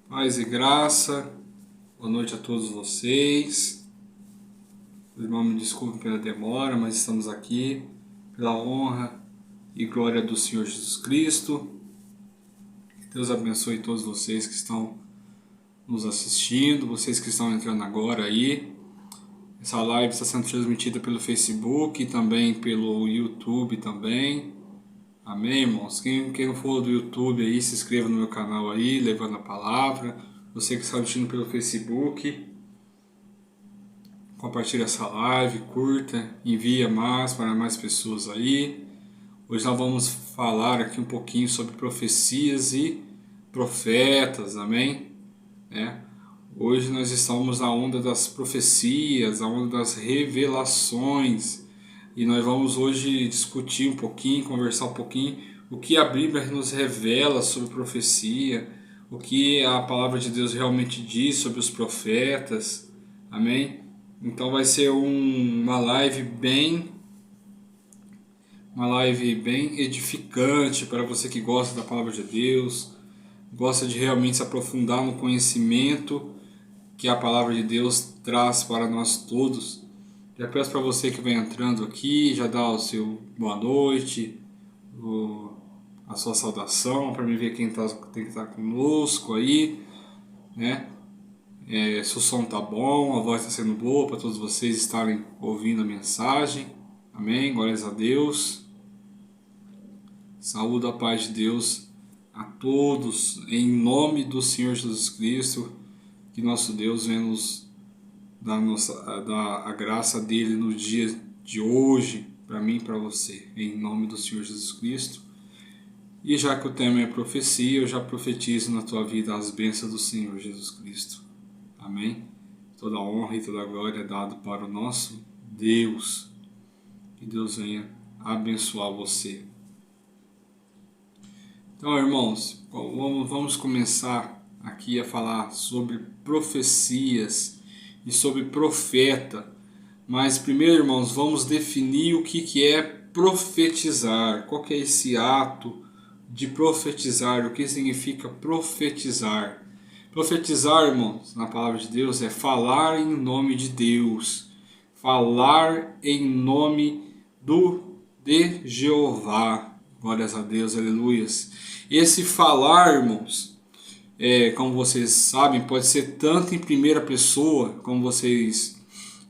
Paz e graça, boa noite a todos vocês. O irmão me desculpe pela demora, mas estamos aqui pela honra e glória do Senhor Jesus Cristo. Que Deus abençoe todos vocês que estão nos assistindo, vocês que estão entrando agora aí. Essa live está sendo transmitida pelo Facebook e também pelo YouTube também. Amém, irmãos? Quem não for do YouTube aí, se inscreva no meu canal aí, levando a palavra. Você que está assistindo pelo Facebook, compartilhe essa live, curta, envia mais para mais pessoas aí. Hoje nós vamos falar aqui um pouquinho sobre profecias e profetas, amém? Hoje nós estamos na onda das profecias, na onda das revelações. E nós vamos hoje discutir um pouquinho, conversar um pouquinho o que a Bíblia nos revela sobre profecia, o que a palavra de Deus realmente diz sobre os profetas, amém? Então vai ser uma live bem edificante para você que gosta da palavra de Deus, gosta de realmente se aprofundar no conhecimento que a palavra de Deus traz para nós todos. Já peço para você que vem entrando aqui, já dá o seu boa noite, a sua saudação, para mim ver quem tem que estar conosco aí, né? Se o som tá bom, a voz está sendo boa para todos vocês estarem ouvindo a mensagem. Amém? Glórias a Deus. Saúde a paz de Deus a todos, em nome do Senhor Jesus Cristo, que nosso Deus venha nos dar a graça dele no dia de hoje, para mim e para você, em nome do Senhor Jesus Cristo. E já que o tema é profecia, eu já profetizo na tua vida as bênçãos do Senhor Jesus Cristo. Amém? Toda a honra e toda a glória é dado para o nosso Deus. Que Deus venha abençoar você. Então, irmãos, vamos começar aqui a falar sobre profecias e sobre profeta. Mas primeiro, irmãos, vamos definir o que é profetizar. Qual que é esse ato de profetizar? O que significa profetizar? Profetizar, irmãos, na palavra de Deus é falar em nome de Deus. Falar em nome de Jeová. Glórias a Deus, aleluias. Esse falar, irmãos, como vocês sabem, pode ser tanto em primeira pessoa, como vocês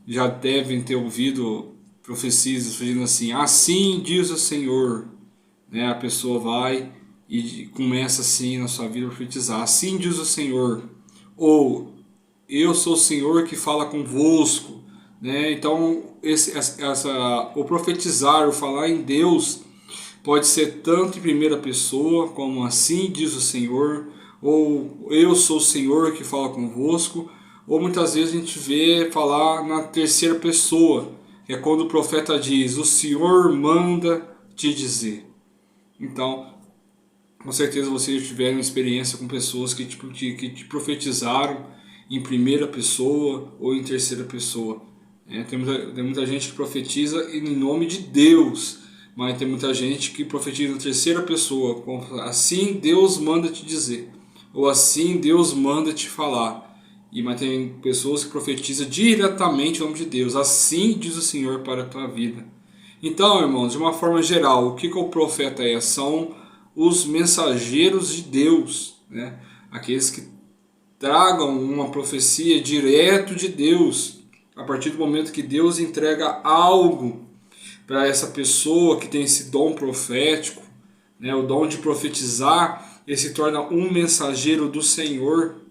já devem ter ouvido profecias dizendo assim: assim diz o Senhor, né? A pessoa vai e começa assim na sua vida a profetizar: assim diz o Senhor, ou eu sou o Senhor que fala convosco, né? Então o profetizar, o falar em Deus, pode ser tanto em primeira pessoa, como assim diz o Senhor, ou eu sou o Senhor que fala convosco, ou muitas vezes a gente vê falar na terceira pessoa, que é quando o profeta diz: o Senhor manda te dizer. Então, com certeza vocês tiveram experiência com pessoas que te profetizaram em primeira pessoa ou em terceira pessoa. Tem muita gente que profetiza em nome de Deus, mas tem muita gente que profetiza em terceira pessoa, como assim Deus manda te dizer, ou assim Deus manda te falar. Mas tem pessoas que profetizam diretamente em nome de Deus: assim diz o Senhor para a tua vida. Então, irmãos, de uma forma geral, o que o profeta é? São os mensageiros de Deus, né? Aqueles que tragam uma profecia direto de Deus, a partir do momento que Deus entrega algo para essa pessoa que tem esse dom profético, né? O dom de profetizar, ele se torna um mensageiro do Senhor,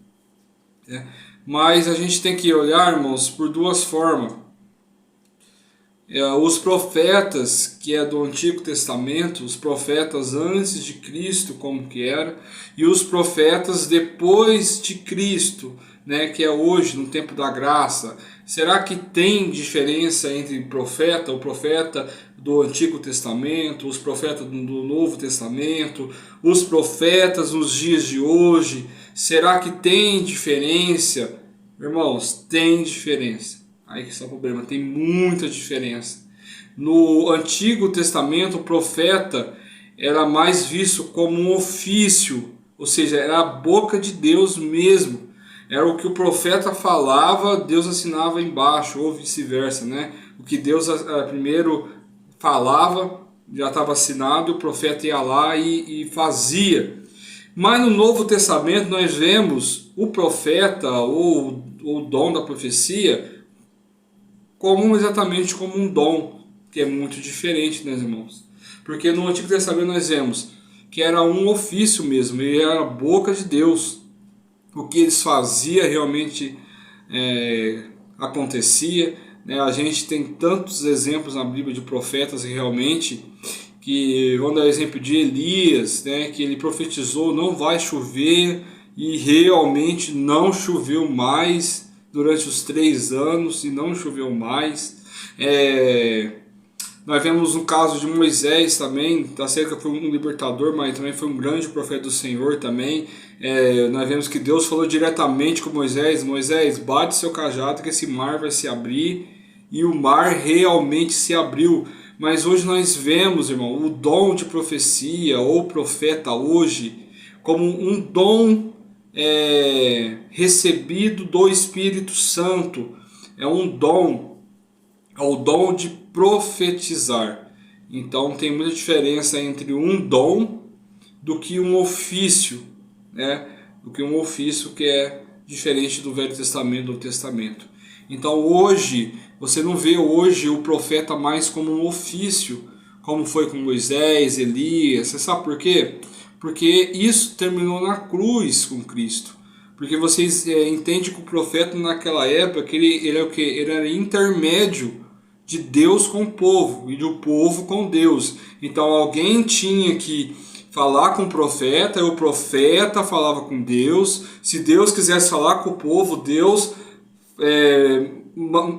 né? Mas a gente tem que olhar, irmãos, por duas formas. Os profetas que é do Antigo Testamento, os profetas antes de Cristo, como que era, e os profetas depois de Cristo, né, que é hoje, no tempo da graça. Será que tem diferença entre o profeta do Antigo Testamento, os profetas do Novo Testamento, os profetas nos dias de hoje? Será que tem diferença? Irmãos, tem diferença. Aí que está o problema, tem muita diferença. No Antigo Testamento, o profeta era mais visto como um ofício, ou seja, era a boca de Deus mesmo. Era o que o profeta falava, Deus assinava embaixo, ou vice-versa, né? O que Deus primeiro falava, já estava assinado, o profeta ia lá e fazia. Mas no Novo Testamento nós vemos o profeta ou o dom da profecia como exatamente como um dom, que é muito diferente, né, irmãos? Porque no Antigo Testamento nós vemos que era um ofício mesmo, e era a boca de Deus. O que eles faziam realmente acontecia, né? A gente tem tantos exemplos na Bíblia de profetas realmente que vamos dar o exemplo de Elias, né? Que ele profetizou não vai chover e realmente não choveu mais durante os 3 anos e não choveu mais. Nós vemos no caso de Moisés também, tá certo que foi um libertador, mas também foi um grande profeta do Senhor também. Nós vemos que Deus falou diretamente com Moisés: Moisés, bate seu cajado que esse mar vai se abrir, e o mar realmente se abriu. Mas hoje nós vemos, irmão, o dom de profecia ou profeta hoje como um dom recebido do Espírito Santo. É um dom, é o dom de profetizar. Então tem muita diferença entre um dom do que um ofício, né? Do que um ofício que é diferente do Velho Testamento e do Novo Testamento. Então hoje, você não vê hoje o profeta mais como um ofício, como foi com Moisés, Elias. Você sabe por quê? Porque isso terminou na cruz com Cristo. Porque vocês entendem que o profeta naquela época ele era o quê? Ele era intermédio de Deus com o povo e do povo com Deus. Então alguém tinha que falar com o profeta falava com Deus. Se Deus quisesse falar com o povo, Deus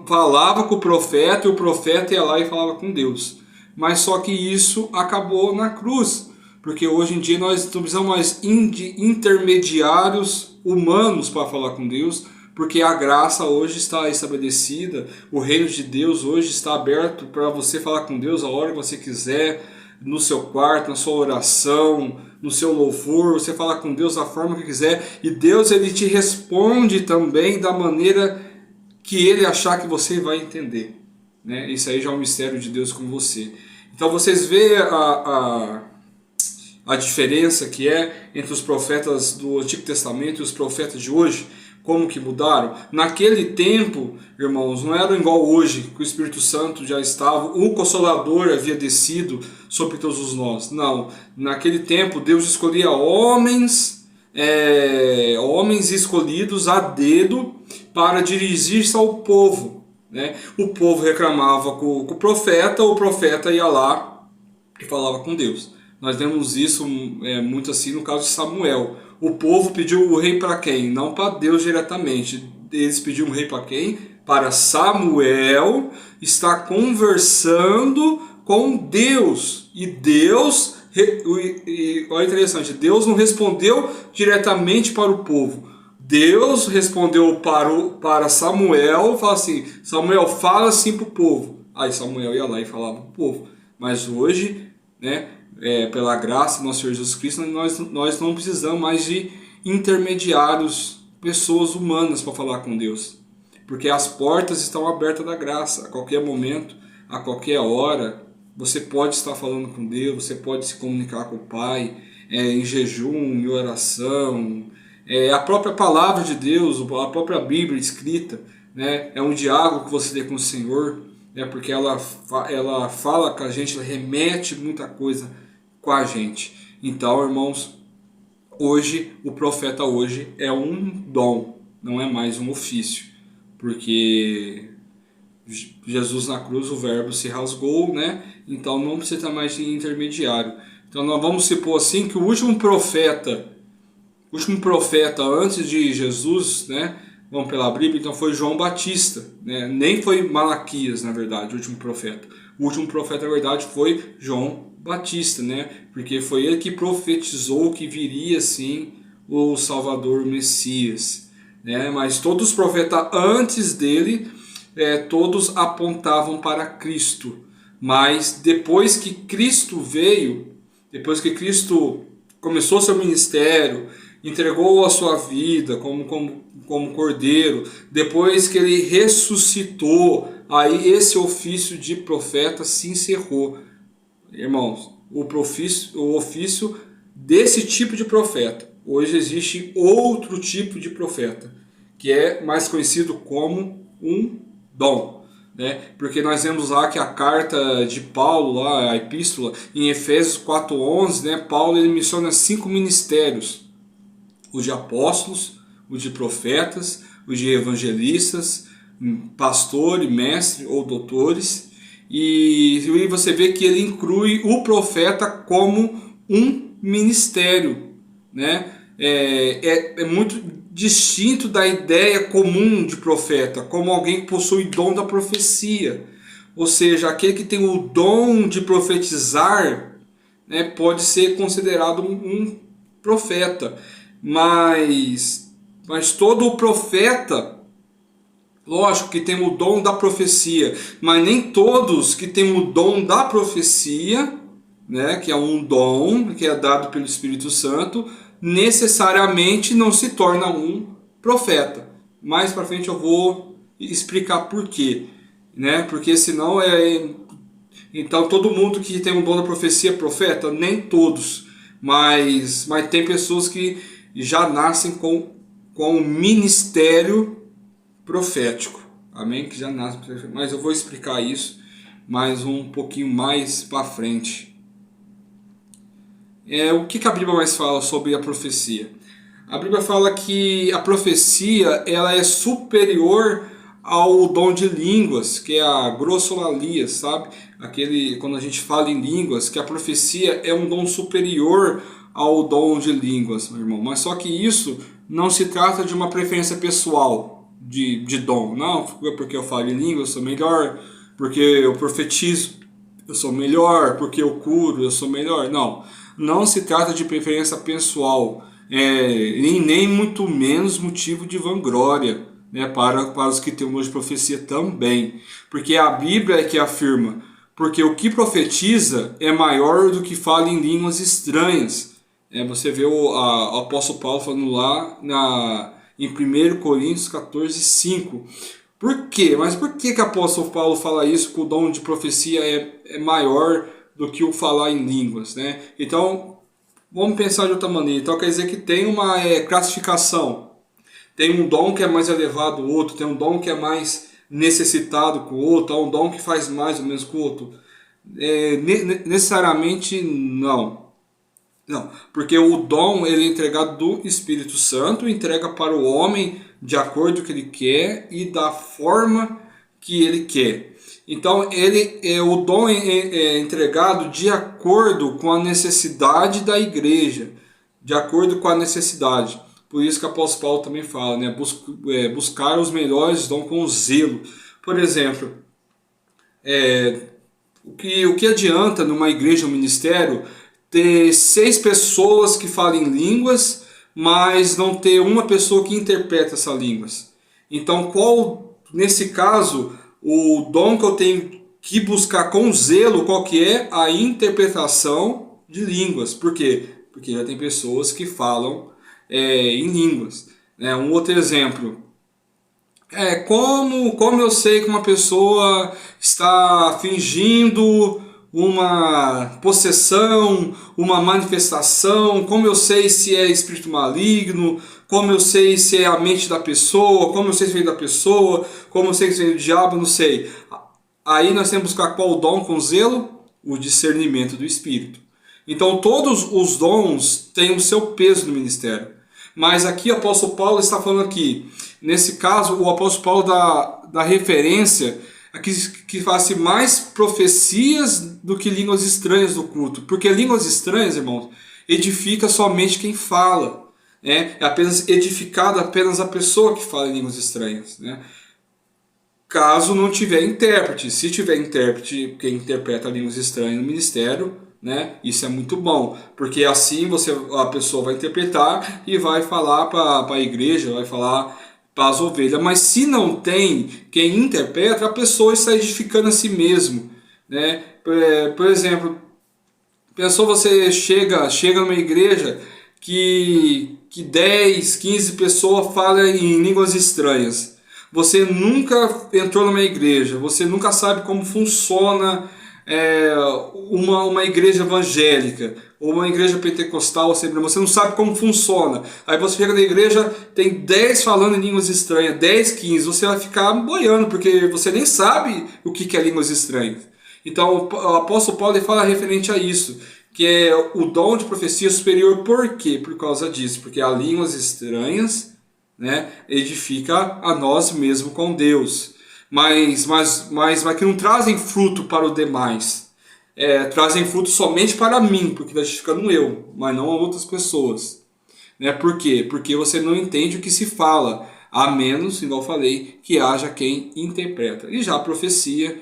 falava com o profeta e o profeta ia lá e falava com Deus. Mas só que isso acabou na cruz, porque hoje em dia nós não precisamos mais de intermediários humanos para falar com Deus, porque a graça hoje está estabelecida, o reino de Deus hoje está aberto para você falar com Deus a hora que você quiser, no seu quarto, na sua oração, no seu louvor, você falar com Deus da forma que quiser, e Deus ele te responde também da maneira que ele achar que você vai entender, né? Isso aí já é um mistério de Deus com você. Então vocês veem a diferença que é entre os profetas do Antigo Testamento e os profetas de hoje, como que mudaram. Naquele tempo, irmãos, não era igual hoje, que o Espírito Santo já estava, o Consolador havia descido sobre todos nós. Não, naquele tempo Deus escolhia homens escolhidos a dedo para dirigir-se ao povo, né? O povo reclamava com o profeta ia lá e falava com Deus. Nós vemos isso muito assim no caso de Samuel. O povo pediu o rei para quem? Não para Deus diretamente. Eles pediram um rei para quem? Para Samuel estar conversando com Deus. E Deus, olha interessante, Deus não respondeu diretamente para o povo. Deus respondeu para Samuel, fala assim: Samuel, fala assim para o povo. Aí Samuel ia lá e falava para o povo. Mas hoje, né, pela graça do nosso Senhor Jesus Cristo, nós não precisamos mais de intermediários, pessoas humanas para falar com Deus. Porque as portas estão abertas da graça. A qualquer momento, a qualquer hora, você pode estar falando com Deus, você pode se comunicar com o Pai, em jejum, em oração. A própria palavra de Deus, a própria Bíblia escrita, né, é um diálogo que você tem com o Senhor, porque ela fala com a gente, ela remete muita coisa com a gente. Então, irmãos, hoje, o profeta hoje é um dom, não é mais um ofício, porque Jesus na cruz, o verbo se rasgou, né? Então não precisa mais de intermediário. Então nós vamos supor assim que o último profeta antes de Jesus, né? Vamos pela Bíblia, então foi João Batista, né? Nem foi Malaquias, na verdade, o último profeta. O último profeta, na verdade, foi João Batista, né? Porque foi ele que profetizou que viria, sim, o Salvador, o Messias, né? Mas todos os profetas antes dele, todos apontavam para Cristo. Mas depois que Cristo veio, depois que Cristo começou seu ministério, entregou a sua vida como cordeiro, depois que ele ressuscitou, aí esse ofício de profeta se encerrou. Irmãos, o ofício desse tipo de profeta. Hoje existe outro tipo de profeta, que é mais conhecido como um dom. Né? Porque nós vemos lá que a carta de Paulo, lá, a epístola, em Efésios 4:11, né, Paulo ele menciona 5 ministérios: o de apóstolos, o de profetas, o de evangelistas, pastor, mestre ou doutores. E você vê que ele inclui o profeta como um ministério, né? É muito distinto da ideia comum de profeta, como alguém que possui dom da profecia. Ou seja, aquele que tem o dom de profetizar, né, pode ser considerado um profeta. Mas todo profeta, lógico que tem o dom da profecia, mas nem todos que têm o dom da profecia, né, que é um dom que é dado pelo Espírito Santo, necessariamente não se torna um profeta. Mais para frente eu vou explicar por quê, né? Porque senão então todo mundo que tem um dom da profecia é profeta? Nem todos, mas tem pessoas que já nascem com um ministério profético, amém? Que já nascem, mas eu vou explicar isso mais um pouquinho mais para frente. O que a Bíblia mais fala sobre a profecia? A Bíblia fala que a profecia ela é superior ao dom de línguas, que é a glossolalia, sabe? Quando a gente fala em línguas, que a profecia é um dom superior ao dom de línguas, meu irmão. Mas só que isso não se trata de uma preferência pessoal de dom. Não, porque eu falo em línguas eu sou melhor, porque eu profetizo eu sou melhor, porque eu curo eu sou melhor. Não se trata de preferência pessoal, e nem muito menos motivo de vanglória, né, para os que têm hoje profecia também. Porque a Bíblia é que afirma, porque o que profetiza é maior do que fala em línguas estranhas. Você vê o apóstolo Paulo falando lá em 1 Coríntios 14:5. Por quê? Mas por que o apóstolo Paulo fala isso, que o dom de profecia é maior do que o falar em línguas, né? Então, vamos pensar de outra maneira. Então, quer dizer que tem uma classificação. Tem um dom que é mais elevado que o outro, tem um dom que é mais necessitado que o outro, há um dom que faz mais ou menos que o outro. Necessariamente não. Não, porque o dom ele é entregado do Espírito Santo, entrega para o homem de acordo com o que ele quer e da forma que ele quer. Então o dom é entregado de acordo com a necessidade da igreja, de acordo com a necessidade. Por isso que o apóstolo Paulo também fala, né? Buscar os melhores dons com zelo. Por exemplo, o que adianta numa igreja, um ministério, ter 6 pessoas que falam línguas, mas não ter uma pessoa que interpreta essas línguas? Então, nesse caso, o dom que eu tenho que buscar com zelo, qual que é? A interpretação de línguas. Por quê? Porque já tem pessoas que falam em línguas. Um outro exemplo. Como eu sei que uma pessoa está fingindo uma possessão, uma manifestação? Como eu sei se é espírito maligno? Como eu sei se é a mente da pessoa? Como eu sei se vem da pessoa? Como eu sei se vem do diabo? Não sei. Aí nós temos que buscar qual dom com zelo? O discernimento do espírito. Então todos os dons têm o seu peso no ministério. Mas aqui o apóstolo Paulo está falando aqui, nesse caso o apóstolo Paulo dá referência a que faz mais profecias do que línguas estranhas do culto. Porque línguas estranhas, irmãos, edifica somente quem fala. É apenas edificado apenas a pessoa que fala em línguas estranhas. Né? Caso não tiver intérprete. Se tiver intérprete, quem interpreta línguas estranhas no ministério, né, isso é muito bom. Porque assim a pessoa vai interpretar e vai falar para a igreja, vai falar para as ovelhas. Mas se não tem quem interpreta, a pessoa está edificando a si mesmo. Né? Por exemplo, Pensou você chega numa igreja que 10, 15 pessoas falam em línguas estranhas. Você nunca entrou numa igreja, você nunca sabe como funciona uma igreja evangélica, ou uma igreja pentecostal, você não sabe como funciona. Aí você chega na igreja, tem 10 falando em línguas estranhas, 10, 15, você vai ficar boiando, porque você nem sabe o que é línguas estranhas. Então o apóstolo Paulo ele fala referente a isso, que é o dom de profecia superior. Por quê? Por causa disso, porque há línguas estranhas, né, edifica a nós mesmos com Deus, mas que não trazem fruto para o demais, trazem fruto somente para mim, porque está edificando eu, mas não a outras pessoas. Né? Por quê? Porque você não entende o que se fala, a menos, igual eu falei, que haja quem interpreta. E já a profecia,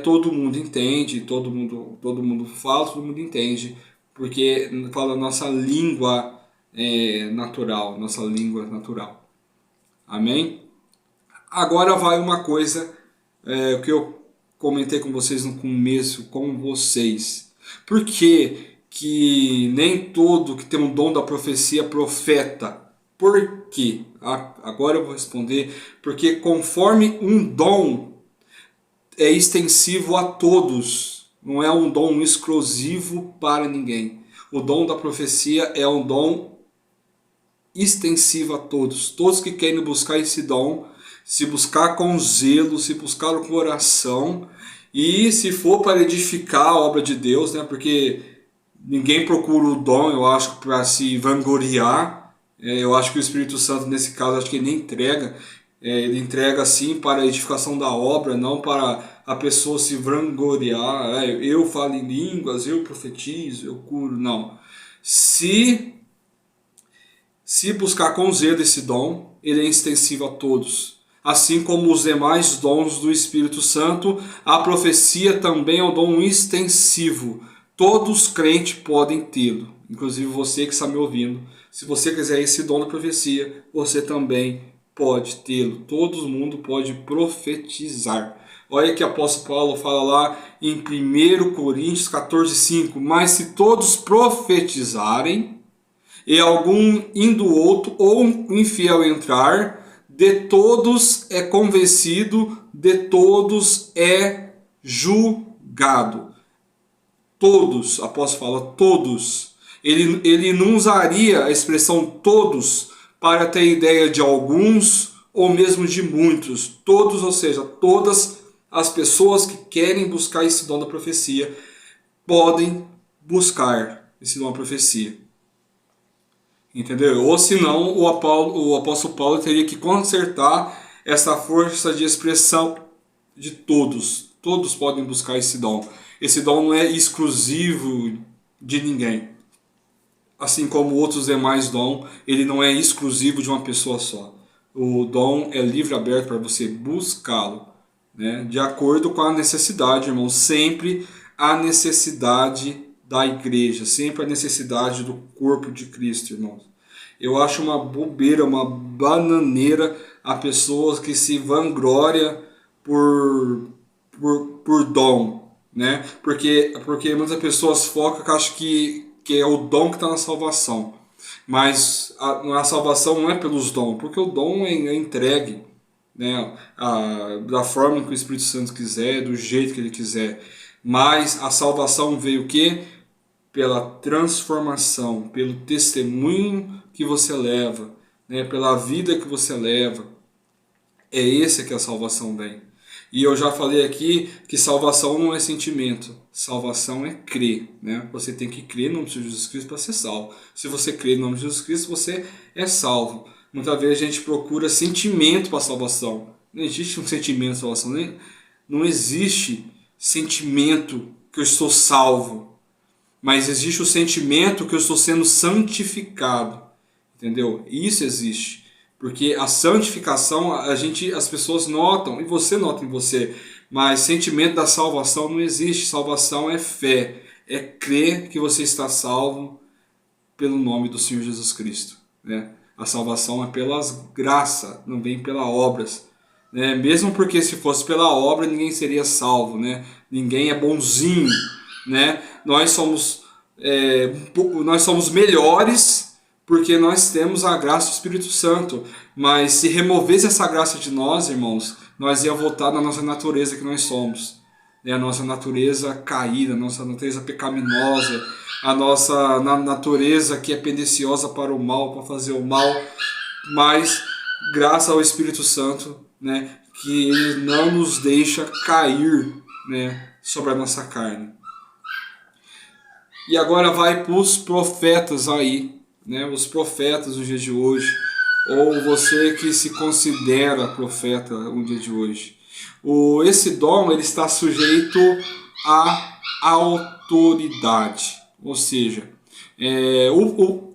todo mundo entende, todo mundo fala, todo mundo entende, porque fala a nossa língua natural, nossa língua natural. Amém? Agora vai uma coisa que eu comentei com vocês no começo, com vocês. Por que nem todo que tem um dom da profecia é profeta? Por quê? Agora eu vou responder. Porque conforme um dom é extensivo a todos, não é um dom exclusivo para ninguém. O dom da profecia é um dom extensivo a todos. Todos que querem buscar esse dom, se buscar com zelo, se buscar com oração, e se for para edificar a obra de Deus, né? Porque ninguém procura o dom, eu acho, para se vangloriar. Eu acho que o Espírito Santo, nesse caso, acho que ele nem entrega. Ele entrega sim para a edificação da obra, não para a pessoa se vangloriar. Eu falo em línguas, eu profetizo, eu curo. Não. Se buscar com zelo esse dom, ele é extensivo a todos. Assim como os demais dons do Espírito Santo, a profecia também é um dom extensivo. Todos os crentes podem tê-lo, inclusive você que está me ouvindo. Se você quiser esse dom da profecia, você também pode tê-lo. Todo mundo pode profetizar. Olha que o apóstolo Paulo fala lá em 1 Coríntios 14:5. Mas se todos profetizarem, e algum indo outro ou um infiel entrar, de todos é convencido, de todos é julgado. Todos, apóstolo fala, todos. Ele não usaria a expressão todos para ter ideia de alguns ou mesmo de muitos. Todos, ou seja, todas as pessoas que querem buscar esse dom da profecia podem buscar esse dom da profecia. Entendeu? Ou senão o apóstolo Paulo teria que consertar essa força de expressão de todos. Todos podem buscar esse dom. Esse dom não é exclusivo de ninguém. Assim como outros demais dons, ele não é exclusivo de uma pessoa só. O dom é livre, aberto para você buscá-lo, né? De acordo com a necessidade, irmão. Sempre a necessidade da igreja, sempre a necessidade do corpo de Cristo, irmãos. Eu acho uma bobeira, uma bananeira a pessoas que se vangloria por dom, né? Porque muitas pessoas focam que acham que é o dom que está na salvação. Mas a salvação não é pelos dons, porque o dom é entregue, né? Da forma que o Espírito Santo quiser, do jeito que ele quiser. Mas a salvação veio o quê? Pela transformação, pelo testemunho que você leva, né? Pela vida que você leva. É esse que a salvação vem. E eu já falei aqui que salvação não é sentimento, salvação é crer, né? Você tem que crer no nome de Jesus Cristo para ser salvo. Se você crer no nome de Jesus Cristo, você é salvo. Muitas vezes a gente procura sentimento para salvação. Não existe um sentimento de salvação, não existe sentimento que eu estou salvo, mas existe o sentimento que eu estou sendo santificado, entendeu? Isso existe. Porque a santificação, as pessoas notam, e você nota em você, mas sentimento da salvação não existe. Salvação é fé, é crer que você está salvo pelo nome do Senhor Jesus Cristo, né? A salvação é pelas graças, não vem pelas obras, né? Mesmo porque se fosse pela obra, ninguém seria salvo, né? Ninguém é bonzinho, né? Nós somos nós somos melhores porque nós temos a graça do Espírito Santo. Mas se removesse essa graça de nós, irmãos, nós ia voltar na nossa natureza que nós somos. A nossa natureza caída, a nossa natureza pecaminosa, a nossa natureza que é tendenciosa para o mal, para fazer o mal. Mas graças ao Espírito Santo, né, que ele não nos deixa cair, né, sobre a nossa carne. E agora vai para os profetas aí, né, os profetas do dia de hoje, ou você que se considera profeta no dia de hoje. Esse dom ele está sujeito à autoridade, ou seja,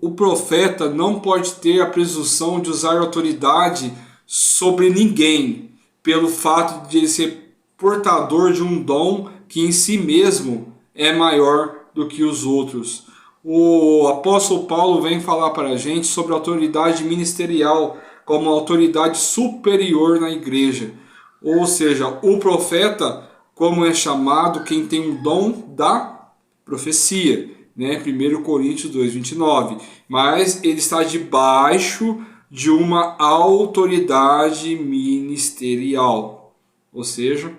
o profeta não pode ter a presunção de usar autoridade sobre ninguém, pelo fato de ele ser portador de um dom que em si mesmo é maior do que os outros. O apóstolo Paulo vem falar para a gente sobre a autoridade ministerial como autoridade superior na igreja. Ou seja, o profeta, como é chamado quem tem um dom da profecia, né? 1 Coríntios 2:29. Mas ele está debaixo de uma autoridade ministerial. Ou seja,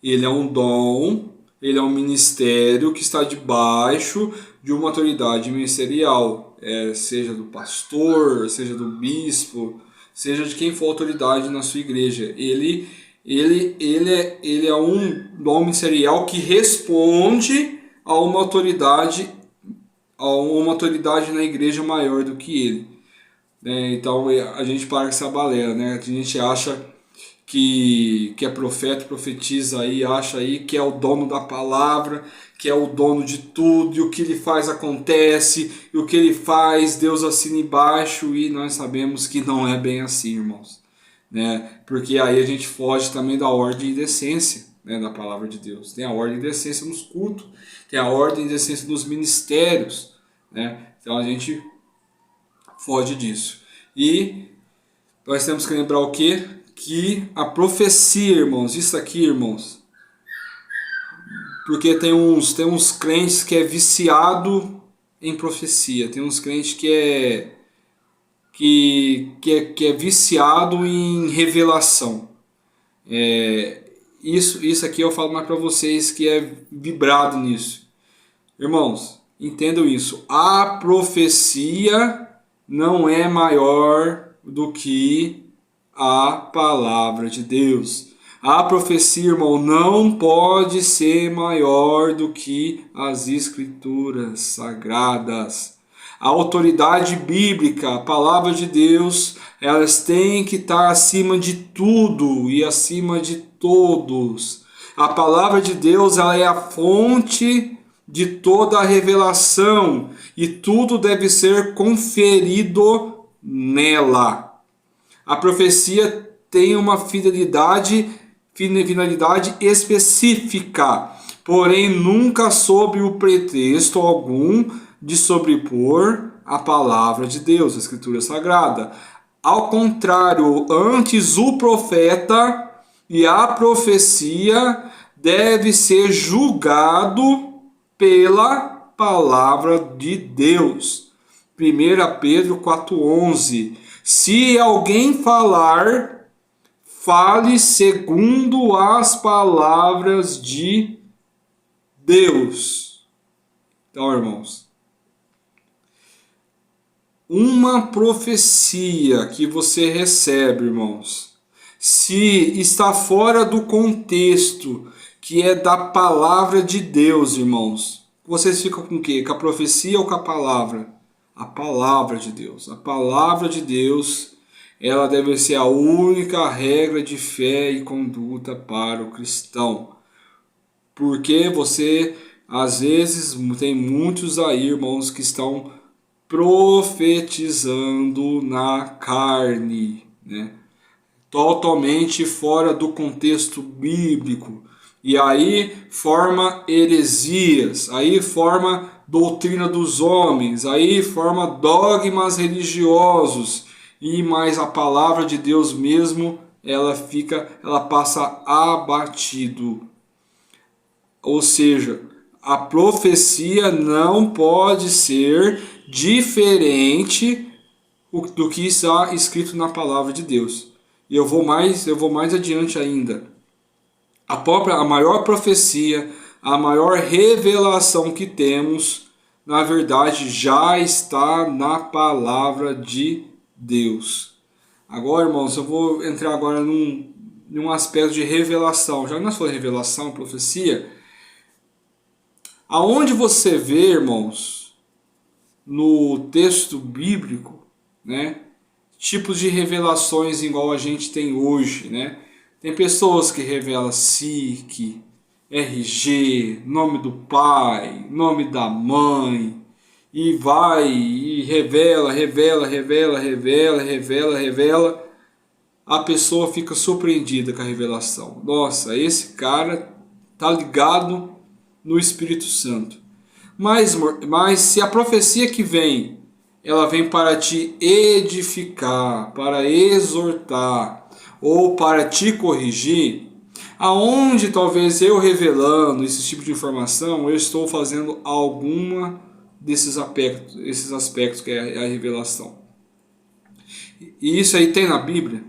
ele é um dom, ele é um ministério que está debaixo de uma autoridade ministerial, seja do pastor, seja do bispo, seja de quem for autoridade na sua igreja. Ele é um dom ministerial que responde a uma autoridade na igreja maior do que ele. Então a gente para com essa balela, né? A gente acha que é profeta, profetiza aí, acha aí que é o dono da palavra, que é o dono de tudo, e o que ele faz acontece, e o que ele faz Deus assina embaixo, e nós sabemos que não é bem assim, irmãos, né? Porque aí a gente foge também da ordem e decência, né, da palavra de Deus. Tem a ordem e decência nos cultos, tem a ordem e decência nos ministérios, né? Então a gente foge disso. E nós temos que lembrar o quê? Que a profecia, irmãos, isso aqui, irmãos, porque tem uns crentes que é viciado em profecia, tem uns crentes que é viciado em revelação. Isso aqui eu falo mais para vocês que é vibrado nisso. Irmãos, entendam isso. A profecia não é maior do que a palavra de Deus. A profecia, irmão, não pode ser maior do que as escrituras sagradas. A autoridade bíblica, a palavra de Deus, elas têm que estar acima de tudo e acima de todos. A palavra de Deus, ela é a fonte de toda a revelação e tudo deve ser conferido nela. A profecia tem uma finalidade específica, porém nunca sob o pretexto algum de sobrepor a palavra de Deus, a Escritura Sagrada. Ao contrário, antes o profeta e a profecia deve ser julgado pela palavra de Deus. 1 Pedro 4:11. Se alguém falar, fale segundo as palavras de Deus. Então, irmãos, uma profecia que você recebe, irmãos, se está fora do contexto que é da palavra de Deus, irmãos, vocês ficam com o quê? Com a profecia ou com a palavra? A palavra de Deus. A palavra de Deus, ela deve ser a única regra de fé e conduta para o cristão. Porque você, às vezes, tem muitos aí, irmãos, que estão profetizando na carne, né? Totalmente fora do contexto bíblico. E aí forma heresias, aí forma doutrina dos homens, aí forma dogmas religiosos, e mais a palavra de Deus mesmo, ela passa abatido. Ou seja, A profecia não pode ser diferente do que está escrito na palavra de Deus. E eu vou mais adiante ainda. A maior profecia, a maior revelação que temos, na verdade, já está na palavra de Deus. Agora, irmãos, eu vou entrar agora num aspecto de revelação. Já que nós falamos revelação, profecia, aonde você vê, irmãos, no texto bíblico, né, tipos de revelações igual a gente tem hoje, né? Tem pessoas que revelam SIC, RG, nome do pai, nome da mãe, e vai e revela. A pessoa fica surpreendida com a revelação. Nossa, esse cara tá ligado no Espírito Santo. Mas se a profecia que vem, ela vem para te edificar, para exortar ou para te corrigir, aonde talvez eu revelando esse tipo de informação, eu estou fazendo alguma desses aspectos que é a revelação. E isso aí tem na Bíblia,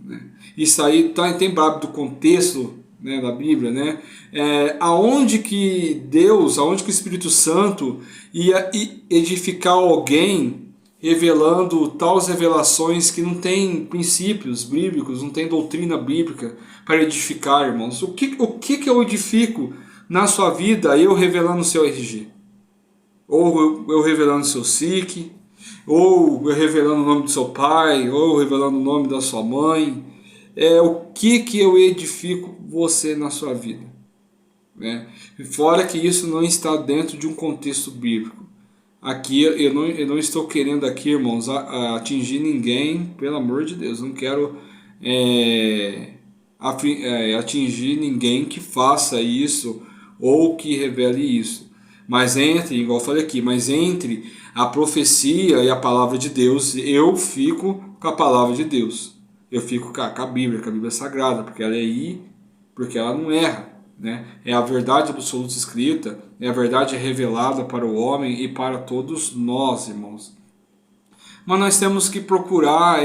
né? Isso aí tem do contexto, né, da Bíblia, né? Aonde que o Espírito Santo ia edificar alguém revelando tais revelações que não tem princípios bíblicos, não tem doutrina bíblica para edificar, irmãos? O que eu edifico na sua vida eu revelando o seu RG? Ou eu revelando o seu SIC? Ou eu revelando o nome do seu pai? Ou revelando o nome da sua mãe? O que eu edifico você na sua vida, né? Fora que isso não está dentro de um contexto bíblico. Aqui eu não estou querendo aqui, irmãos, atingir ninguém, pelo amor de Deus. Não quero atingir ninguém que faça isso ou que revele isso. Mas igual eu falei aqui, entre a profecia e a palavra de Deus, eu fico com a palavra de Deus. Eu fico com a Bíblia Sagrada, porque porque ela não erra, né? É a verdade absoluta escrita, é a verdade revelada para o homem e para todos nós, irmãos. Mas nós temos que procurar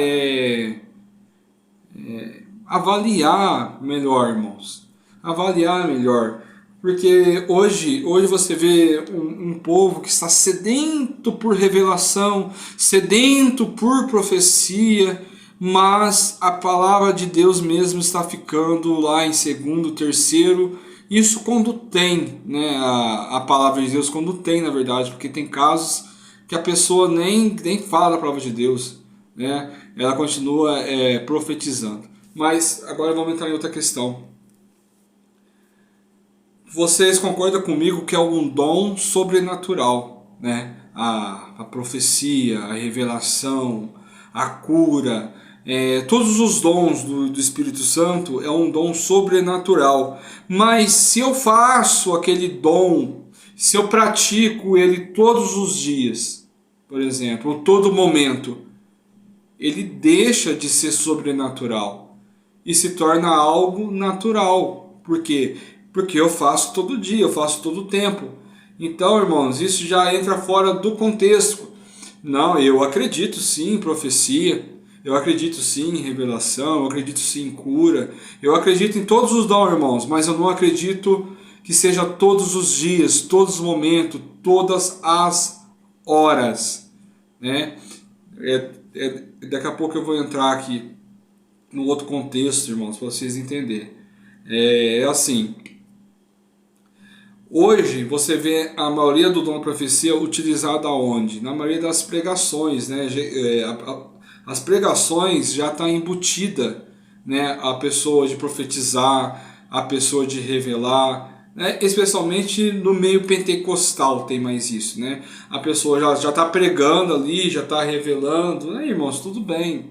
avaliar melhor, irmãos. Avaliar melhor. Porque hoje você vê um povo que está sedento por revelação, sedento por profecia, mas a palavra de Deus mesmo está ficando lá em segundo, terceiro. Isso quando tem, né, a palavra de Deus, quando tem, na verdade, porque tem casos que a pessoa nem fala da palavra de Deus, né? Ela continua profetizando. Mas agora vamos entrar em outra questão. Vocês concordam comigo que é um dom sobrenatural, né? A profecia, a revelação, a cura, todos os dons do Espírito Santo é um dom sobrenatural. Mas se eu faço aquele dom, se eu pratico ele todos os dias, por exemplo, ou todo momento, ele deixa de ser sobrenatural e se torna algo natural. Por quê? Porque eu faço todo dia, eu faço todo tempo. Então, irmãos, isso já entra fora do contexto. Não, eu acredito sim em profecia, eu acredito sim em revelação, eu acredito sim em cura, eu acredito em todos os dons, irmãos, mas eu não acredito que seja todos os dias, todos os momentos, todas as horas, né? Daqui a pouco eu vou entrar aqui no outro contexto, irmãos, para vocês entenderem. Assim, hoje você vê a maioria do dom da profecia utilizada aonde? Na maioria das pregações, né? As pregações já está embutida, né? A pessoa de profetizar, a pessoa de revelar, né? Especialmente no meio pentecostal tem mais isso, né? A pessoa já está pregando ali, já está revelando, né, irmãos? Tudo bem,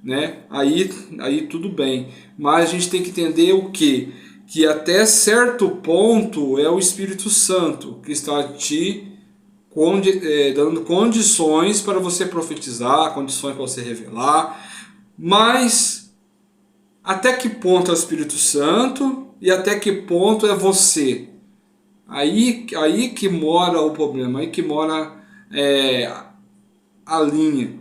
né? Aí tudo bem, mas a gente tem que entender o quê? Que até certo ponto é o Espírito Santo que está te dando condições para você profetizar, condições para você revelar, mas até que ponto é o Espírito Santo e até que ponto é você? Aí que mora o problema, aí que mora a linha.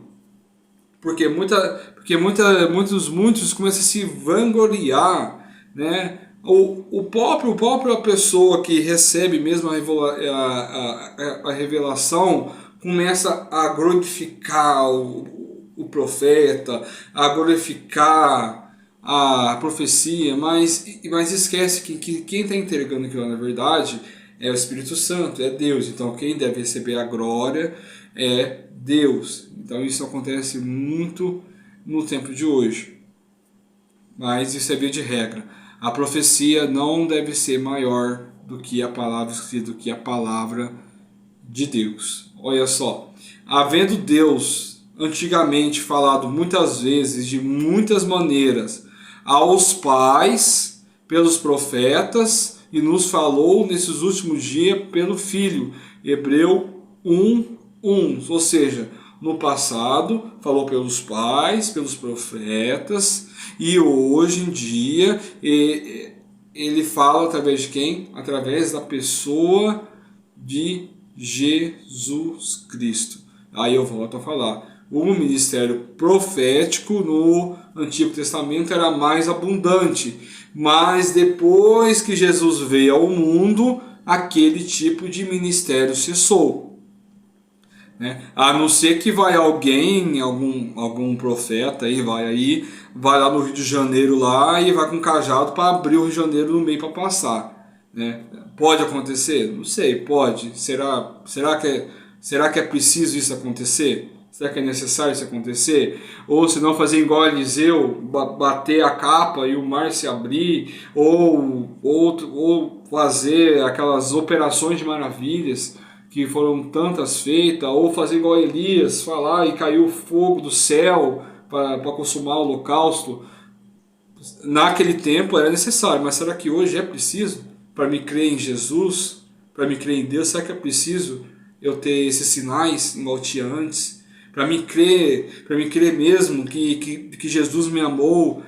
Muitos começam a se vangloriar, né? A própria pessoa que recebe mesmo a revelação começa a glorificar o profeta, a glorificar a profecia, mas esquece que quem está entregando aquilo na verdade é o Espírito Santo, é Deus. Então quem deve receber a glória é Deus. Então isso acontece muito no tempo de hoje. Mas isso é via de regra. A profecia não deve ser maior do que a palavra escrita, do que a palavra de Deus. Olha só, havendo Deus antigamente falado muitas vezes, de muitas maneiras, aos pais, pelos profetas, e nos falou nesses últimos dias pelo Filho. Hebreu 1:1. Ou seja, no passado falou pelos pais, pelos profetas, e hoje em dia ele fala através de quem? Através da pessoa de Jesus Cristo. Aí eu volto a falar. O ministério profético no Antigo Testamento era mais abundante, mas depois que Jesus veio ao mundo, aquele tipo de ministério cessou. Né? A não ser que vai alguém, algum profeta vai lá no Rio de Janeiro lá e vai com um cajado para abrir o Rio de Janeiro no meio para passar. Né? Pode acontecer? Não sei, pode. Será que é preciso isso acontecer? Será que é necessário isso acontecer? Ou se não fazer igual a Eliseu, bater a capa e o mar se abrir, ou fazer aquelas operações de maravilhas que foram tantas feitas, ou fazer igual a Elias, falar e caiu fogo do céu para consumar o holocausto. Naquele tempo era necessário, mas será que hoje é preciso? Para me crer em Jesus, para me crer em Deus, será que é preciso eu ter esses sinais igual tinha antes? Para me crer mesmo que Jesus me amou,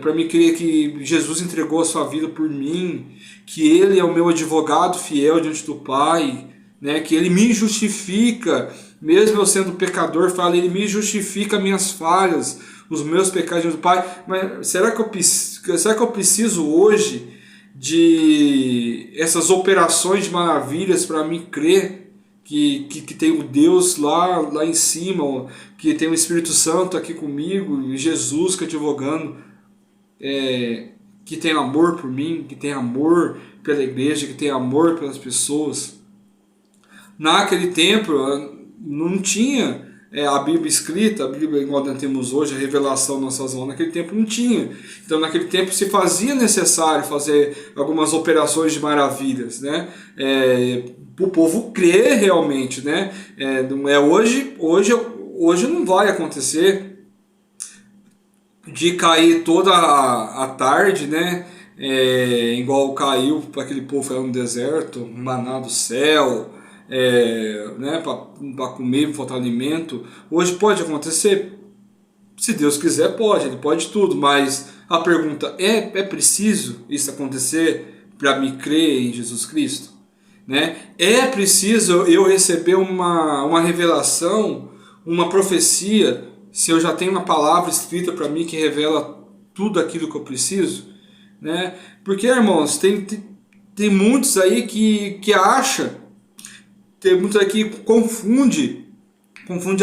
para me crer que Jesus entregou a sua vida por mim, que Ele é o meu advogado fiel diante do Pai, né, que Ele me justifica, mesmo eu sendo pecador, Ele me justifica minhas falhas, os meus pecados diante do Pai. Mas será que eu preciso hoje de essas operações de maravilhas para me crer que tem o Deus lá em cima, que tem o Espírito Santo aqui comigo, e Jesus que advogando, que tem amor por mim, que tem amor pela igreja, que tem amor pelas pessoas? Naquele tempo não tinha a Bíblia escrita, a Bíblia igual nós temos hoje, a revelação nas nossas mãos. Naquele tempo não tinha. Então naquele tempo se fazia necessário fazer algumas operações de maravilhas, né? Para o povo crer realmente, né? Hoje não vai acontecer de cair toda a tarde, né? Igual caiu para aquele povo no deserto, maná do céu, né, para comer, para faltar alimento. Hoje pode acontecer? Se Deus quiser, pode, Ele pode tudo, mas a pergunta é preciso isso acontecer para me crer em Jesus Cristo? Né? É preciso eu receber uma revelação, uma profecia, se eu já tenho uma palavra escrita para mim que revela tudo aquilo que eu preciso? Né? Porque, irmãos, tem muitos aí que acham, tem muitos aí que confunde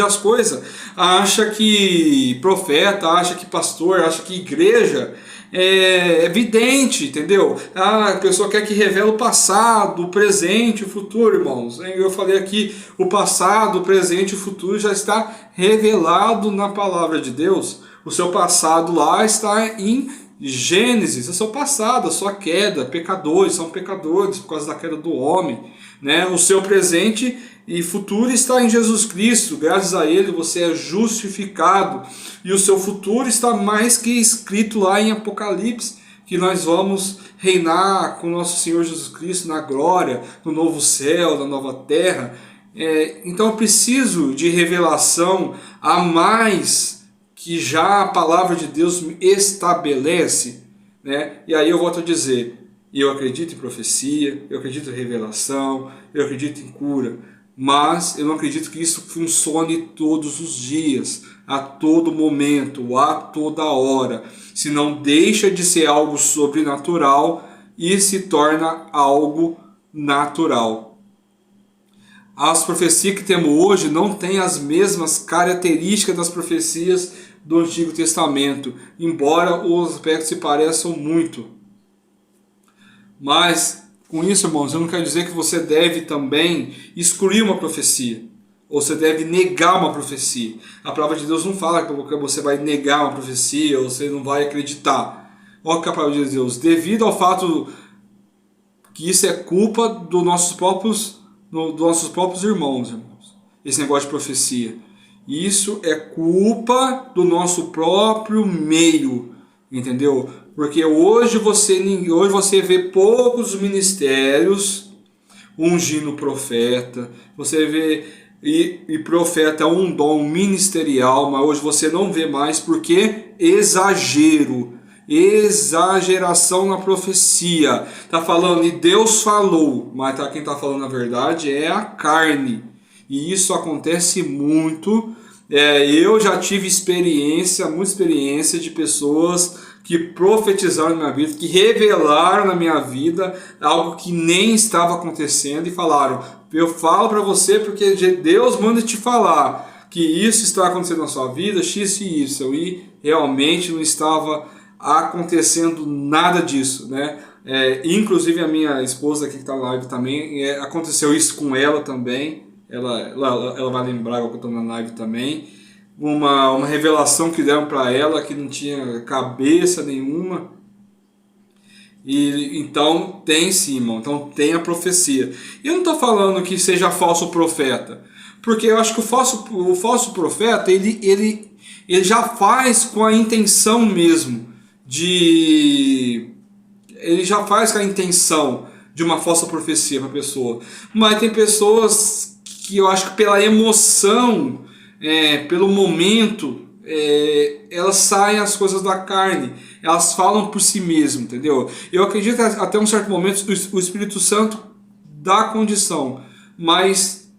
as coisas, acha que profeta, acha que pastor, acha que igreja é vidente, entendeu? A pessoa quer que revele o passado, o presente, o futuro, irmãos. Eu falei aqui, o passado, o presente e o futuro já está revelado na palavra de Deus. O seu passado lá está em Gênesis, o seu passado, a sua queda, pecadores, são pecadores por causa da queda do homem. Né? O seu presente e futuro está em Jesus Cristo, graças a Ele você é justificado, e o seu futuro está mais que escrito lá em Apocalipse, que nós vamos reinar com nosso Senhor Jesus Cristo na glória, no novo céu, na nova terra. Então eu preciso de revelação a mais que já a palavra de Deus me estabelece, né? E aí eu volto a dizer, eu acredito em profecia, eu acredito em revelação, eu acredito em cura, mas eu não acredito que isso funcione todos os dias, a todo momento, a toda hora. Senão deixa de ser algo sobrenatural e se torna algo natural. As profecias que temos hoje não têm as mesmas características das profecias do Antigo Testamento, embora os aspectos se pareçam muito. Mas, com isso, irmãos, eu não quero dizer que você deve também excluir uma profecia, ou você deve negar uma profecia. A palavra de Deus não fala que você vai negar uma profecia, ou você não vai acreditar. Olha o que a palavra de Deus, devido ao fato que isso é culpa dos nossos próprios irmãos, esse negócio de profecia. Isso é culpa do nosso próprio meio, entendeu? Porque hoje você vê poucos ministérios ungindo profeta, você vê, e profeta é um dom ministerial, mas hoje você não vê mais porque exageração na profecia. Tá falando e Deus falou, mas quem está falando a verdade é a carne. E isso acontece muito. Eu já tive muita experiência de pessoas que profetizaram na minha vida, que revelaram na minha vida algo que nem estava acontecendo e falaram: eu falo para você porque Deus manda te falar que isso está acontecendo na sua vida, x e y, e realmente não estava acontecendo nada disso, né? Inclusive a minha esposa aqui que está na live também, aconteceu isso com ela também. Ela vai lembrar que eu estou na live também. Uma revelação que deram para ela que não tinha cabeça nenhuma. E então tem sim, irmão. Então tem a profecia. E eu não estou falando que seja falso profeta, porque eu acho que o falso profeta ele já faz com a intenção mesmo ele já faz com a intenção de uma falsa profecia para a pessoa. Mas tem pessoas que eu acho que pela emoção, pelo momento, elas saem as coisas da carne, elas falam por si mesmas, entendeu? Eu acredito que até um certo momento o Espírito Santo dá condição, mas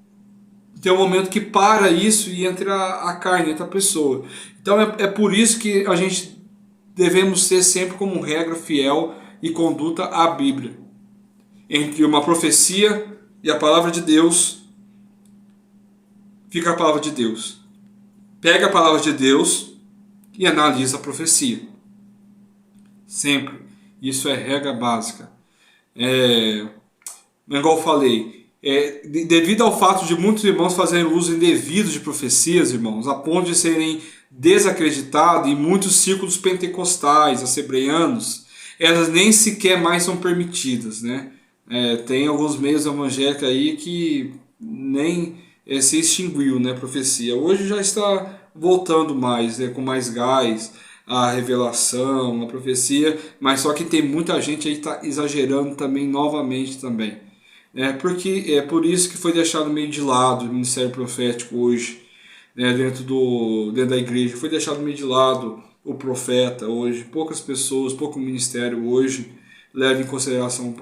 tem um momento que para isso e entra a carne, entra a pessoa. Então é por isso que a gente devemos ser sempre como regra fiel e conduta à Bíblia. Entre uma profecia e a palavra de Deus, fica a palavra de Deus. Pega a palavra de Deus e analisa a profecia. Sempre. Isso é regra básica. Igual eu falei, devido ao fato de muitos irmãos fazerem uso indevido de profecias, irmãos, a ponto de serem desacreditados em muitos círculos pentecostais, assembleianos, elas nem sequer mais são permitidas, né? Tem alguns meios evangélicos aí que nem se extinguiu, né, a profecia. Hoje já está voltando mais, né, com mais gás, a revelação, a profecia, mas só que tem muita gente aí que está exagerando também novamente também. Porque é por isso que foi deixado meio de lado o ministério profético hoje, né, dentro da igreja. Foi deixado meio de lado o profeta hoje. Poucas pessoas, pouco ministério hoje leva em consideração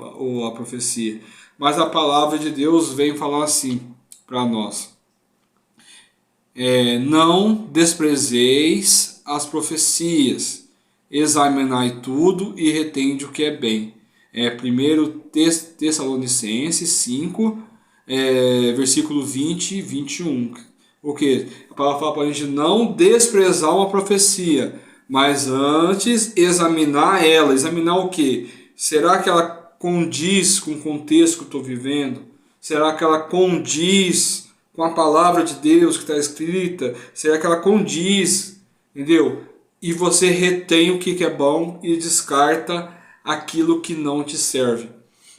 a profecia. Mas a palavra de Deus vem falar assim para nós: não desprezeis as profecias, examinai tudo e retende o que é bem. 1 Tessalonicenses 5, versículo 20 e 21. O que? A palavra fala para a gente não desprezar uma profecia, mas antes examinar ela. Examinar o que? Será que ela condiz com o contexto que eu estou vivendo? Será que ela condiz com a palavra de Deus que está escrita? Será que ela condiz? Entendeu? E você retém o que é bom e descarta aquilo que não te serve.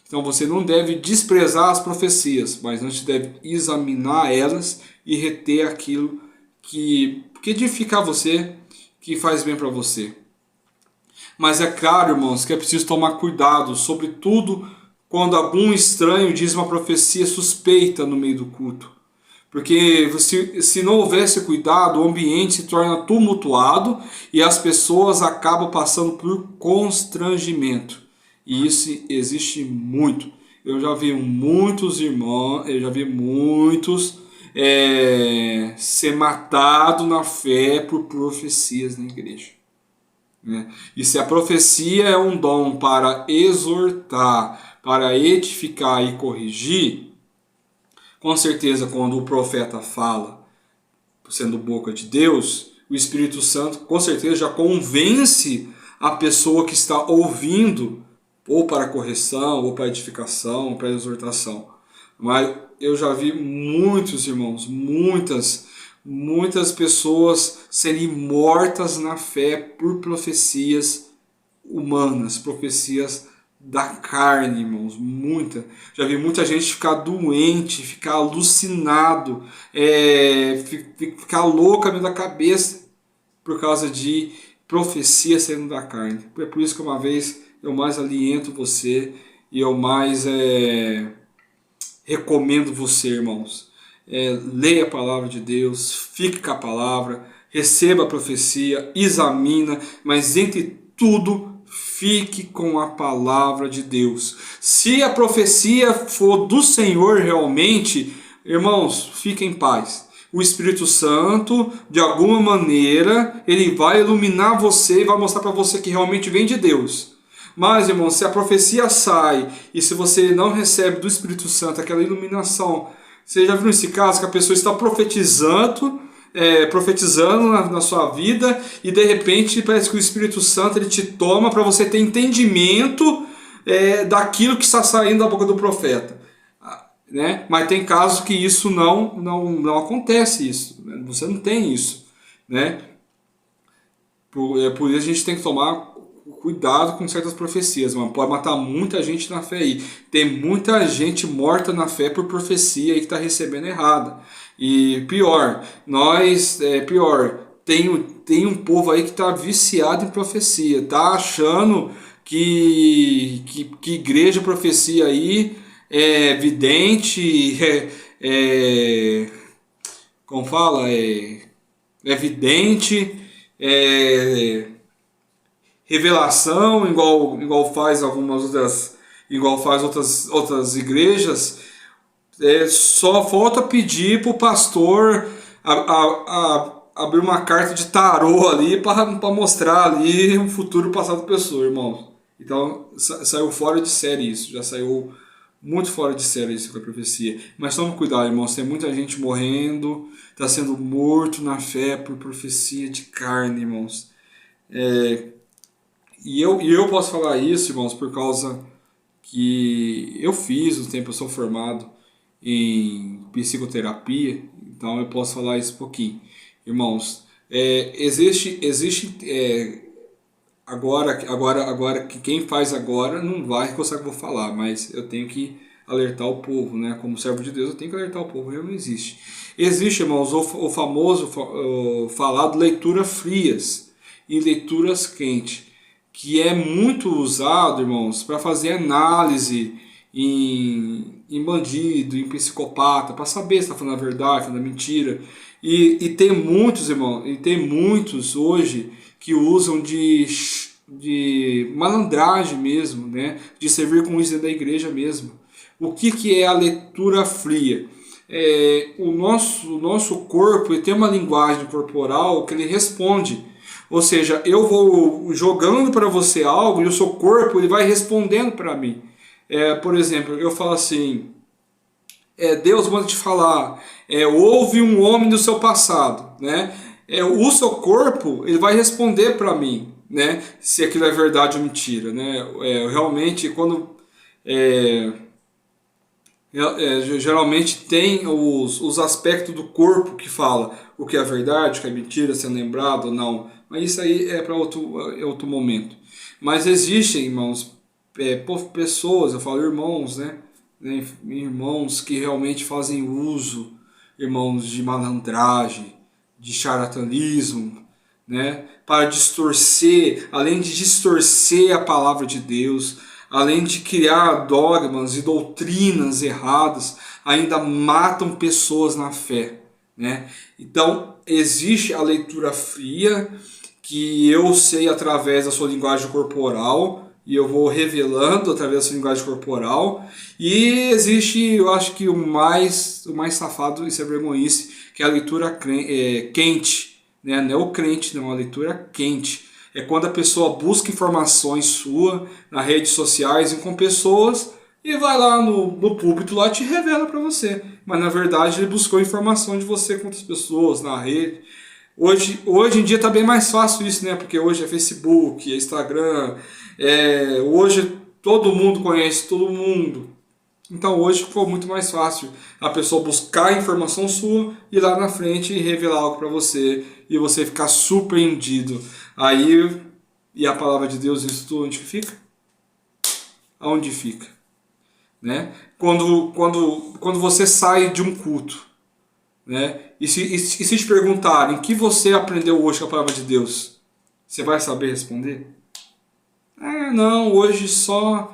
Então você não deve desprezar as profecias, mas antes deve examinar elas e reter aquilo que edifica você, que faz bem para você. Mas é claro, irmãos, que é preciso tomar cuidado, sobretudo quando algum estranho diz uma profecia suspeita no meio do culto. Porque se não houvesse cuidado, o ambiente se torna tumultuado e as pessoas acabam passando por constrangimento. E isso existe muito. Eu já vi muitos irmãos, eu já vi muitos ser matado na fé por profecias na igreja, né? E se a profecia é um dom para exortar, para edificar e corrigir, com certeza quando o profeta fala, sendo boca de Deus, o Espírito Santo com certeza já convence a pessoa que está ouvindo, ou para correção, ou para edificação, ou para exortação. Mas eu já vi muitos irmãos, muitas pessoas serem mortas na fé por profecias humanas, profecias da carne, irmãos, muita. Já vi muita gente ficar doente, ficar alucinado, ficar louca da cabeça por causa de profecia saindo da carne. É por isso que uma vez eu mais aliento você e eu mais recomendo você, irmãos. Leia a palavra de Deus, fique com a palavra, receba a profecia, examina, mas entre tudo, fique com a palavra de Deus. Se a profecia for do Senhor realmente, irmãos, fiquem em paz. O Espírito Santo, de alguma maneira, ele vai iluminar você e vai mostrar para você que realmente vem de Deus. Mas, irmão, se a profecia sai e se você não recebe do Espírito Santo aquela iluminação, você já viu esse caso que a pessoa está profetizando na sua vida e de repente parece que o Espírito Santo ele te toma para você ter entendimento daquilo que está saindo da boca do profeta, né? Mas tem casos que isso não acontece, isso, né? Você não tem isso, né? Por isso a gente tem que tomar cuidado com certas profecias, mano. Pode matar muita gente na fé aí. Tem muita gente morta na fé por profecia aí que está recebendo errada. E pior, tem um povo aí que está viciado em profecia, tá achando que igreja profecia aí é vidente, como fala, é vidente, revelação, igual faz outras igrejas. Só falta pedir para o pastor abrir uma carta de tarô ali para mostrar ali um futuro passado da pessoa, irmão. Então saiu fora de série isso, já saiu muito fora de série isso com a profecia. Mas tome cuidado, irmãos, tem muita gente morrendo, está sendo morto na fé por profecia de carne, irmãos. E eu posso falar isso, irmãos, por causa que eu fiz um tempo, eu sou formado em psicoterapia, então eu posso falar isso um pouquinho. Irmãos, existe agora que quem faz agora não vai reconciliar o que eu vou falar, mas eu tenho que alertar o povo, né? Como servo de Deus, eu tenho que alertar o povo, não existe. Existe, irmãos, o famoso falado leitura frias e leituras quentes, que é muito usado, irmãos, para fazer análise em bandido, em psicopata, para saber se está falando a verdade, falando a mentira. E tem muitos, irmãos, e tem muitos hoje que usam de malandragem mesmo, né? De servir com isso dentro da igreja mesmo. O que é a leitura fria? O nosso corpo ele tem uma linguagem corporal que ele responde. Ou seja, eu vou jogando para você algo e o seu corpo ele vai respondendo para mim. Por exemplo, eu falo assim, Deus manda te falar, houve um homem do seu passado, né? O seu corpo ele vai responder para mim, né? Se aquilo é verdade ou mentira, né? Realmente, quando geralmente tem os aspectos do corpo que fala o que é verdade, o que é mentira, se é lembrado ou não. Mas isso aí é para outro momento. Mas existem, irmãos, pessoas, eu falo irmãos, né? Irmãos que realmente fazem uso, irmãos, de malandragem, de charlatanismo, né? Para distorcer, além de distorcer a palavra de Deus, além de criar dogmas e doutrinas erradas, ainda matam pessoas na fé, né? Então, existe a leitura fria, que eu sei através da sua linguagem corporal, e eu vou revelando através da linguagem corporal. E existe, eu acho que o mais safado, isso é vergonhice, que é a leitura quente, né? Não é o crente, não, é uma leitura quente. É quando a pessoa busca informações sua nas redes sociais e com pessoas e vai lá no púlpito lá e te revela para você. Mas na verdade ele buscou informação de você com outras pessoas na rede. Hoje em dia está bem mais fácil isso, né? Porque hoje é Facebook, é Instagram, hoje todo mundo conhece todo mundo. Então hoje ficou muito mais fácil a pessoa buscar a informação sua, ir lá na frente e revelar algo para você e você ficar surpreendido. Aí, e a palavra de Deus, isso tudo onde fica? Aonde fica? Né? Quando você sai de um culto, né? E se te perguntarem o que você aprendeu hoje com a palavra de Deus, você vai saber responder? Ah, não, hoje só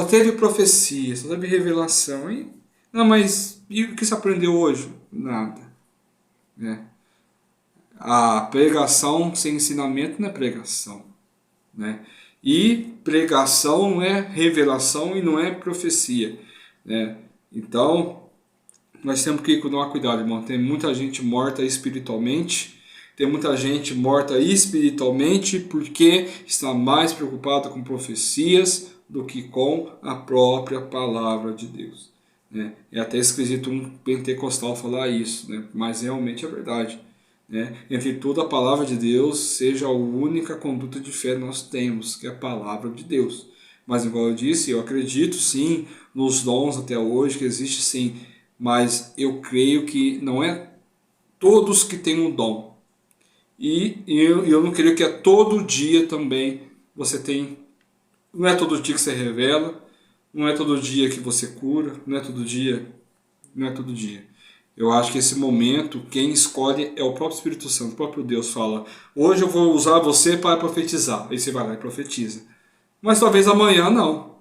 teve profecia, só teve revelação. Não, mas e o que você aprendeu hoje? Nada. Né? A pregação sem ensinamento não é pregação. Né? E pregação não é revelação e não é profecia. Né? Então, nós temos que tomar cuidado, irmão. Tem muita gente morta espiritualmente. Tem muita gente morta espiritualmente porque está mais preocupada com profecias do que com a própria palavra de Deus. Né? É até esquisito um pentecostal falar isso, né? Mas realmente é verdade. Né? Entre tudo, a palavra de Deus seja a única conduta de fé que nós temos, que é a palavra de Deus. Mas, igual eu disse, eu acredito sim nos dons até hoje, que existe sim, mas eu creio que não é todos que têm um dom. E eu não creio que é todo dia também você tem. Não é todo dia que você revela, não é todo dia que você cura, não é todo dia. Não é todo dia. Eu acho que esse momento, quem escolhe é o próprio Espírito Santo. O próprio Deus fala: hoje eu vou usar você para profetizar. Aí você vai lá e profetiza. Mas talvez amanhã não.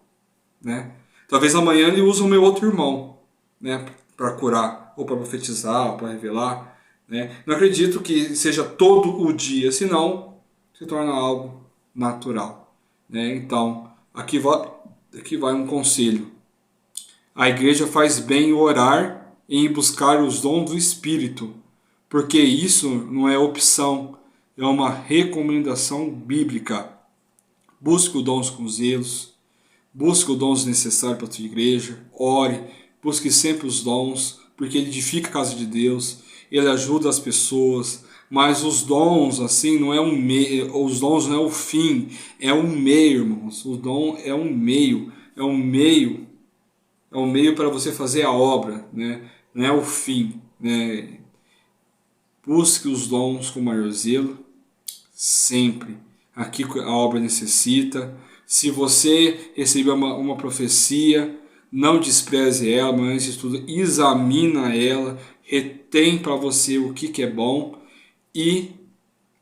Né? Talvez amanhã ele use o meu outro irmão, né, para curar, ou para profetizar, ou para revelar. Né? Não acredito que seja todo o dia, senão se torna algo natural. Né? Então, aqui vai um conselho. A igreja faz bem em orar e em buscar os dons do Espírito, porque isso não é opção, é uma recomendação bíblica. Busque os dons com zelos, busque os dons necessários para a tua igreja, ore, busque sempre os dons, porque ele edifica a casa de Deus, ele ajuda as pessoas, mas os dons, assim, não é um meio, os dons não é o fim, é um meio, irmãos. O dom é um meio, é um meio para você fazer a obra, né? Não é o fim, né? Busque os dons com maior zelo, sempre. Aqui a obra necessita. Se você receber uma profecia, não despreze ela, mas antes de tudo, examina ela, retém para você o que é bom. E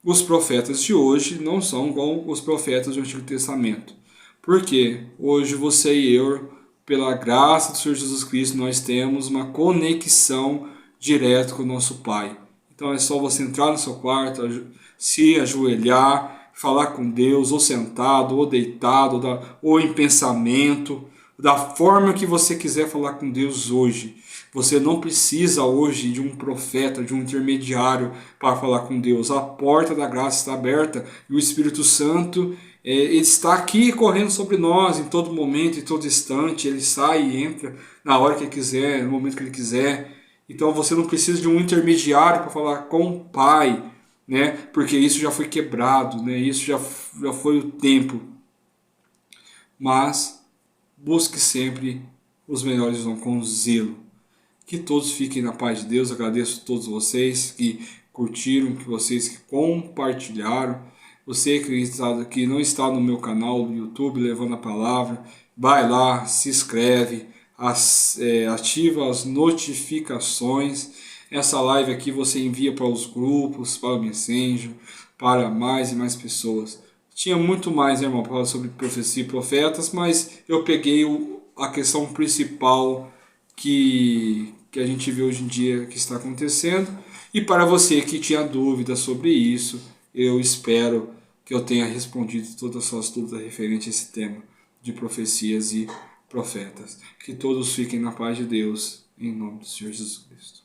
os profetas de hoje não são como os profetas do Antigo Testamento. Porque hoje você e eu, pela graça do Senhor Jesus Cristo, nós temos uma conexão direta com o nosso Pai. Então é só você entrar no seu quarto, se ajoelhar, falar com Deus, ou sentado, ou deitado, ou em pensamento, da forma que você quiser falar com Deus hoje. Você não precisa hoje de um profeta, de um intermediário para falar com Deus. A porta da graça está aberta e o Espírito Santo ele está aqui correndo sobre nós em todo momento, em todo instante. Ele sai e entra na hora que ele quiser, no momento que ele quiser. Então você não precisa de um intermediário para falar com o Pai, né? Porque isso já foi quebrado, né? Isso já foi o tempo. Mas busque sempre os melhores dons com zelo. Que todos fiquem na paz de Deus. Agradeço a todos vocês que curtiram, que vocês que compartilharam. Você que não está no meu canal do YouTube Levando a Palavra, vai lá, se inscreve, ativa as notificações. Essa live aqui você envia para os grupos, para o Messenger, para mais e mais pessoas. Tinha muito mais, né, irmão, para falar sobre profecia e profetas, mas eu peguei a questão principal que a gente vê hoje em dia que está acontecendo. E para você que tinha dúvidas sobre isso, eu espero que eu tenha respondido todas as suas dúvidas referentes a esse tema. de profecias e profetas. Que todos fiquem na paz de Deus, em nome do Senhor Jesus Cristo.